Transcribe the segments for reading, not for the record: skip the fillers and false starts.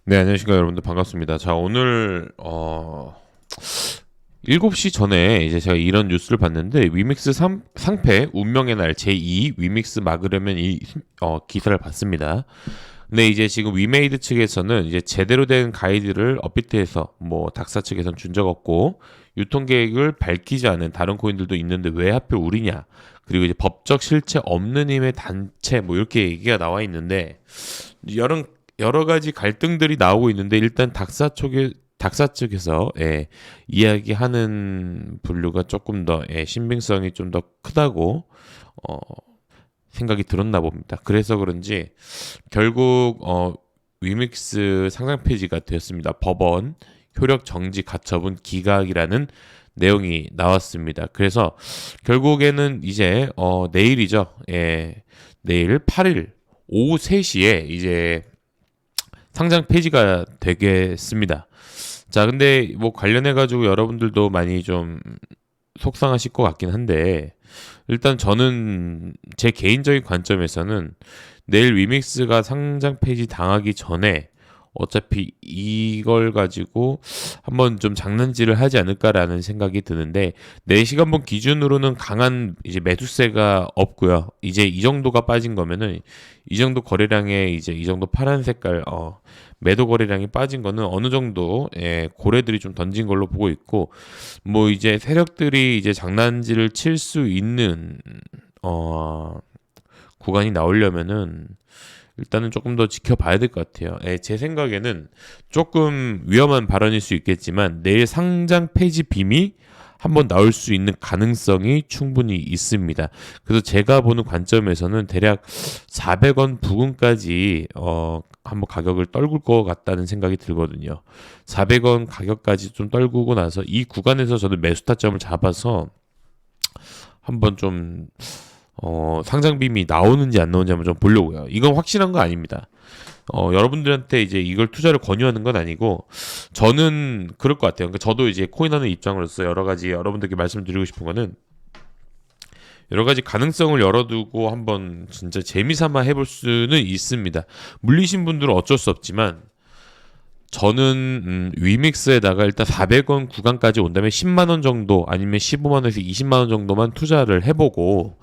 네, 안녕하십니까 여러분들 반갑습니다. 자, 오늘 7시 전에 이제 제가 이런 뉴스를 봤는데 위믹스 상패 운명의 날 제2 위믹스 막으려면 이 기사를 봤습니다. 근데 이제 지금 위메이드 측에서는 이제 제대로 된 가이드를 업비트해서 뭐 닥사 측에서는 준 적 없고 유통 계획을 밝히지 않은 다른 코인들도 있는데 왜 하필 우리냐? 그리고 이제 법적 실체 없는 힘의 단체 뭐 이렇게 얘기가 나와 있는데 여러 여러 가지 갈등들이 나오고 있는데 일단 닥사 측에서 이야기하는 분류가 조금 더 신빙성이 좀 더 크다고 어, 생각이 들었나 봅니다. 그래서 그런지 결국 위믹스 상장 폐지가 되었습니다. 법원 효력 정지 가처분 기각이라는 내용이 나왔습니다. 그래서 결국에는 이제 내일이죠. 내일 8일 오후 3시에 이제 상장 폐지가 되겠습니다. 자, 근데 뭐 관련해 가지고 여러분들도 많이 좀 속상하실 것 같긴 한데 일단 저는 제 개인적인 관점에서는 내일 위믹스가 상장 폐지 당하기 전에 어차피 이걸 가지고 한번 좀 장난질을 하지 않을까라는 생각이 드는데 4시간분 기준으로는 강한 이제 매수세가 없고요. 이제 이 정도가 빠진 거면은 이 정도 거래량에 이제 이 정도 파란 색깔 매도 거래량이 빠진 거는 어느 정도 고래들이 좀 던진 걸로 보고 있고 뭐 이제 세력들이 이제 장난질을 칠 수 있는 구간이 나오려면은 일단은 조금 더 지켜봐야 될 것 같아요. 제 생각에는 조금 위험한 발언일 수 있겠지만 내일 상장 폐지 빔이 한번 나올 수 있는 가능성이 충분히 있습니다. 그래서 제가 보는 관점에서는 대략 400원 부근까지 한번 가격을 떨굴 것 같다는 생각이 들거든요. 400원 가격까지 좀 떨구고 나서 이 구간에서 저는 매수 타점을 잡아서 한번 좀 상장빔이 나오는지 안 나오는지 한번 좀 보려고요. 이건 확실한 거 아닙니다. 여러분들한테 이제 이걸 투자를 권유하는 건 아니고 저는 그럴 것 같아요. 그러니까 저도 이제 코인하는 입장으로서 여러 가지 여러분들께 말씀드리고 싶은 거는 여러 가지 가능성을 열어두고 한번 진짜 재미삼아 해볼 수는 있습니다. 물리신 분들은 어쩔 수 없지만 저는 위믹스에다가 일단 400원 구간까지 온다면 10만 원 정도 아니면 15만 원에서 20만 원 정도만 투자를 해보고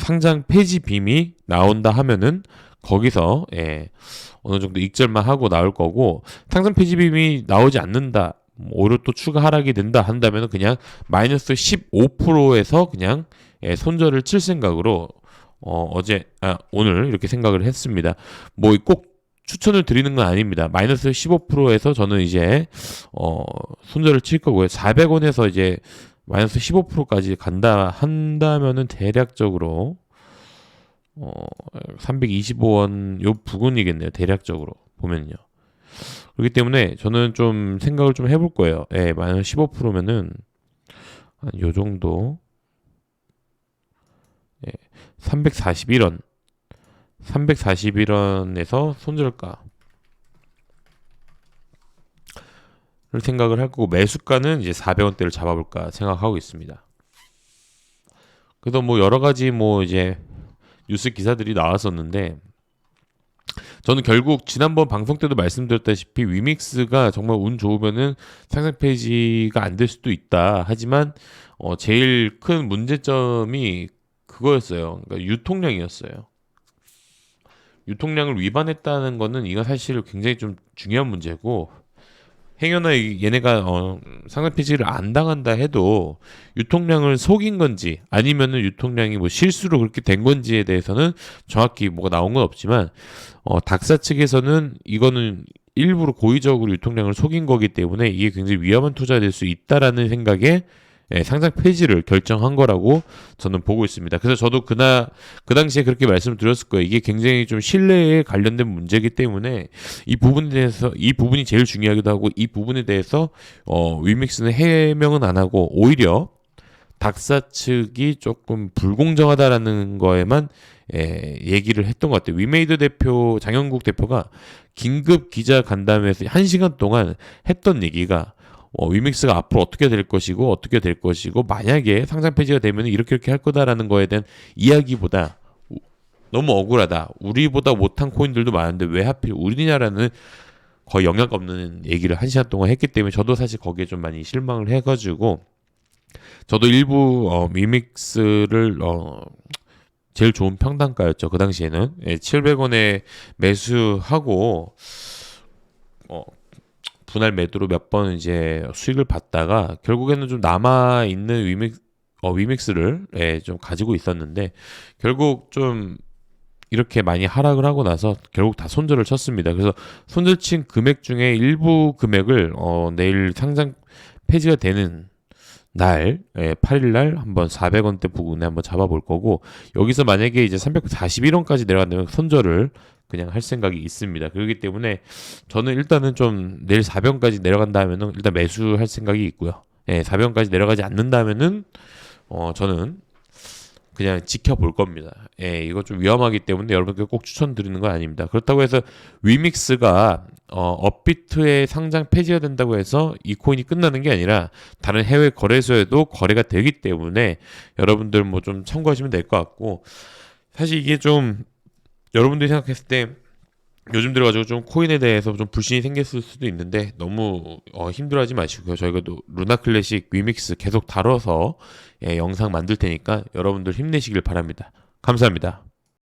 상장 폐지 빔이 나온다 하면은 거기서 어느 정도 익절만 하고 나올 거고 상장 폐지 빔이 나오지 않는다 오히려 또 추가 하락이 된다 한다면은 그냥 마이너스 15%에서 그냥 손절을 칠 생각으로 오늘 이렇게 생각을 했습니다. 뭐 꼭 추천을 드리는 건 아닙니다. 마이너스 15%에서 저는 이제 손절을 칠 거고요. 400원에서 이제 마이너스 15%까지 간다 한다면은 대략적으로 325원 요 부근이겠네요. 대략적으로 보면요. 그렇기 때문에 저는 좀 생각을 좀 해볼 거예요. 마이너스 15%면은 한 요 정도 341원 341원에서 손절가를 생각을 할 거고 매수가는 이제 400원대를 잡아볼까 생각하고 있습니다. 그래서 뭐 여러 가지 뭐 이제 뉴스 기사들이 나왔었는데 저는 결국 지난번 방송 때도 말씀드렸다시피 위믹스가 정말 운 좋으면은 상장 페이지가 안 될 수도 있다. 하지만 제일 큰 문제점이 그거였어요. 그러니까 유통량이었어요. 유통량을 위반했다는 거는 이건 사실 굉장히 좀 중요한 문제고 행여나 얘네가 상장 폐지를 안 당한다 해도 유통량을 속인 건지 아니면은 유통량이 뭐 실수로 그렇게 된 건지에 대해서는 정확히 뭐가 나온 건 없지만 닥사 측에서는 이거는 일부러 고의적으로 유통량을 속인 거기 때문에 이게 굉장히 위험한 투자가 될 수 있다라는 생각에 상장 폐지를 결정한 거라고 저는 보고 있습니다. 그래서 저도 그 당시에 그렇게 말씀을 드렸을 거예요. 이게 굉장히 좀 신뢰에 관련된 문제이기 때문에 이 부분에 대해서 이 부분이 제일 중요하기도 하고 이 부분에 대해서 위믹스는 해명은 안 하고 오히려 닥사 측이 조금 불공정하다라는 거에만 얘기를 했던 것 같아요. 위메이드 대표 장영국 대표가 긴급 기자 간담회에서 1시간 동안 했던 얘기가 위믹스가 앞으로 어떻게 될 것이고 만약에 상장 폐지가 되면 이렇게 할 거다라는 거에 대한 이야기보다 너무 억울하다. 우리보다 못한 코인들도 많은데 왜 하필 우리나라는 거의 영향 없는 얘기를 1시간 동안 했기 때문에 저도 사실 거기에 좀 많이 실망을 해가지고 저도 일부 위믹스를 제일 좋은 평단가였죠. 그 당시에는 700원에 매수하고 분할 매도로 몇 번 이제 수익을 받다가 결국에는 좀 남아 있는 위믹스를 좀 가지고 있었는데 결국 좀 이렇게 많이 하락을 하고 나서 결국 다 손절을 쳤습니다. 그래서 손절친 금액 중에 일부 금액을 내일 상장 폐지가 되는 날 8일 날 한번 400원대 부근에 한번 잡아볼 거고 여기서 만약에 이제 341원까지 내려간다면 손절을 그냥 할 생각이 있습니다. 그렇기 때문에 저는 일단은 좀 내일 400원까지 내려간다면은 일단 매수할 생각이 있고요. 400원까지 내려가지 않는다면은 저는 그냥 지켜볼 겁니다. 이거 좀 위험하기 때문에 여러분께 꼭 추천드리는 건 아닙니다. 그렇다고 해서 위믹스가 업비트의 상장 폐지가 된다고 해서 이 코인이 끝나는 게 아니라 다른 해외 거래소에도 거래가 되기 때문에 여러분들 뭐 좀 참고하시면 될 것 같고 사실 이게 좀 여러분들이 생각했을 때 요즘 들어가지고 좀 코인에 대해서 좀 불신이 생겼을 수도 있는데 너무 힘들어하지 마시고요. 저희가 또 루나 클래식 위믹스 계속 다뤄서 영상 만들 테니까 여러분들 힘내시길 바랍니다. 감사합니다.